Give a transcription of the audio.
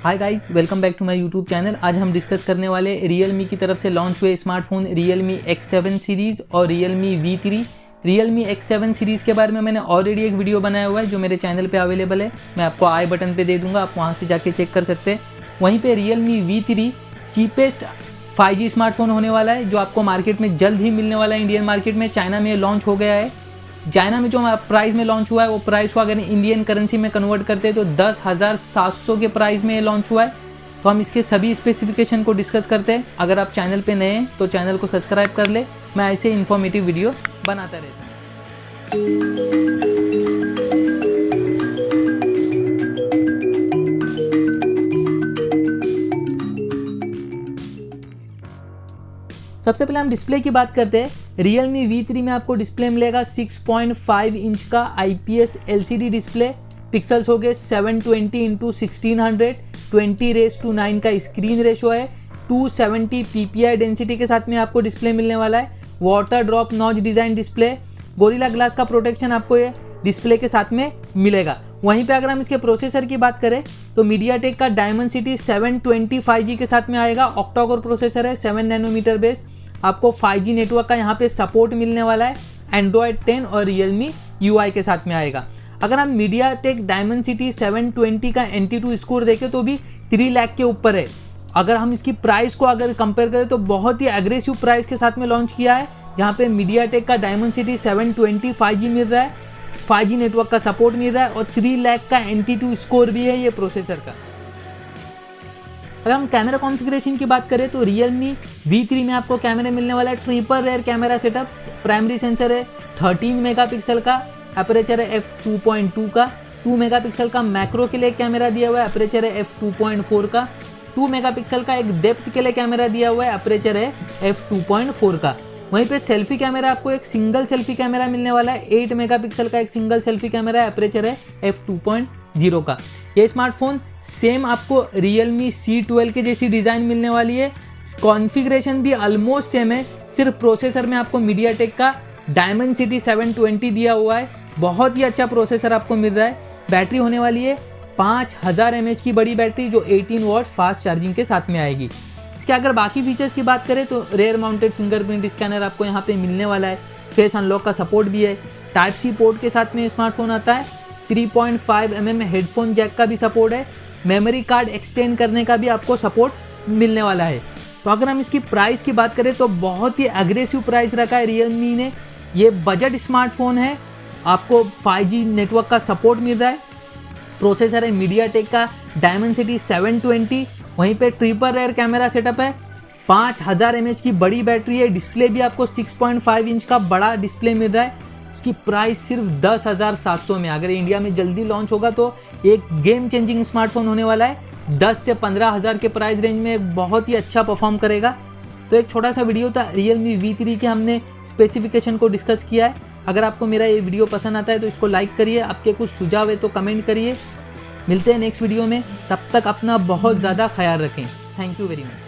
Hi guys, welcome back to my YouTube channel. आज हम discuss करने वाले Realme की तरफ से लॉन्च हुए स्मार्टफोन Realme X7 सीरीज़ और Realme V3। Realme X7 series के बारे में मैंने ऑलरेडी एक वीडियो बनाया हुआ है जो मेरे चैनल पे अवेलेबल है। मैं आपको आई बटन पे दे दूंगा, आप वहाँ से जाके चेक कर सकते हैं। वहीं पे Realme V3 cheapest 5G smartphone होने वाला है जो आपको मार्केट में जल्द ही मिलने वाला है। इंडियन मार्केट में चाइना में लॉन्च हो गया है। चाइना में जो प्राइस में लॉन्च हुआ है वो प्राइस को अगर इंडियन करेंसी में कन्वर्ट करते हैं तो 10,700 के प्राइस में ये लॉन्च हुआ है। तो हम इसके सभी स्पेसिफिकेशन को डिस्कस करते हैं। अगर आप चैनल पे नए हैं तो चैनल को सब्सक्राइब कर ले, मैं ऐसे इन्फॉर्मेटिव वीडियो बनाता रहता हूँ। सबसे पहले हम डिस्प्ले की बात करते हैं। Realme V3 में आपको डिस्प्ले मिलेगा 6.5 इंच का IPS LCD डिस्प्ले। पिक्सल्स हो गए 720x1600, 20:9 का स्क्रीन रेशो है। 270 ppi डेंसिटी के साथ में आपको डिस्प्ले मिलने वाला है। Water drop notch design display, gorilla glass का प्रोटेक्शन आपको ये डिस्प्ले के साथ में मिलेगा। वहीं पे अगर हम इसके प्रोसेसर की बात करें तो MediaTek का Dimensity 720 5G के साथ में आएगा। ऑक्टा कोर प्रोसेसर है, 7 नैनोमीटर बेस। आपको 5G नेटवर्क का यहाँ पे सपोर्ट मिलने वाला है। Android 10 और Realme UI के साथ में आएगा। अगर हम MediaTek Dimensity 720 का NT2 स्कोर देखें तो भी 3 लाख के ऊपर है। अगर हम इसकी प्राइस को अगर कंपेयर करें तो बहुत ही एग्रेसिव प्राइस के साथ में लॉन्च किया है। यहाँ पे MediaTek का Dimensity 720 5G मिल रहा है, 5G नेटवर्क का सपोर्ट मिल रहा है और 3 लाख का NT2 स्कोर भी है ये प्रोसेसर का। अगर हम कैमरा कॉन्फ़िगरेशन की बात करें तो Realme V3 में आपको कैमरा मिलने वाला है triple rare camera setup. Primary sensor है 13 मेगापिक्सल का, अपर्चर है f2.2 का। 2 मेगापिक्सल का मैक्रो के लिए कैमरा दिया हुआ है, अपर्चर है f2.4 का। 2 मेगापिक्सल का एक डेप्थ के लिए कैमरा दिया हुआ है, अपर्चर है f2.4 का। वहीं पे सेल्फी कैमरा आपको एक सिंगल सेल्फी कैमरा मिलने वाला है, 8 मेगापिक्सल का एक सिंगल सेल्फी कैमरा है, अपर्चर है f2.0 का। ये स्मार्टफोन सेम आपको Realme C12 के जैसी डिज़ाइन मिलने वाली है। कॉन्फ़िगरेशन भी ऑलमोस्ट सेम है, सिर्फ प्रोसेसर में आपको MediaTek का Dimensity 720 दिया हुआ है। बहुत ही अच्छा प्रोसेसर आपको मिल रहा है। बैटरी होने वाली है 5000 mAh की बड़ी बैटरी जो 18 वॉट्स फास्ट चार्जिंग के साथ में आएगी। इसके अगर बाकी फीचर्स की बात करें तो रेयर माउंटेड फिंगरप्रिंट स्कैनर आपको यहाँ पे मिलने वाला है। फेस अनलॉक का सपोर्ट भी है। टाइप सी पोर्ट के साथ में स्मार्टफोन आता है। 3.5 mm हेडफोन जैक का भी सपोर्ट है। मेमोरी कार्ड एक्सटेंड करने का भी आपको सपोर्ट मिलने वाला है। तो अगर हम इसकी प्राइस की बात करें तो बहुत ही एग्रेसिव प्राइस रखा है Realme ने। ये बजट स्मार्टफोन है, आपको 5G नेटवर्क का सपोर्ट मिल रहा है। प्रोसेसर है MediaTek का Dimensity 720, वहीं पे ट्रिपल रेयर कैमरा सेटअप है। 5000 mAh की बड़ी बैटरी है। डिस्प्ले भी आपको 6.5 इंच का बड़ा डिस्प्ले मिल रहा है। उसकी प्राइस सिर्फ 10,700 में। अगर इंडिया में जल्दी लॉन्च होगा तो एक गेम चेंजिंग स्मार्टफोन होने वाला है। 10 से 15,000 के प्राइस रेंज में एक बहुत ही अच्छा परफॉर्म करेगा। तो एक छोटा सा वीडियो था Realme V3 के, हमने स्पेसिफिकेशन को डिस्कस किया है। अगर आपको मेरा ये वीडियो पसंद आता है तो इसको लाइक करिए, आपके कुछ सुझाव है तो कमेंट करिए। मिलते हैं नेक्स्ट वीडियो में, तब तक अपना बहुत ज़्यादा ख्याल रखें। Thank you very much.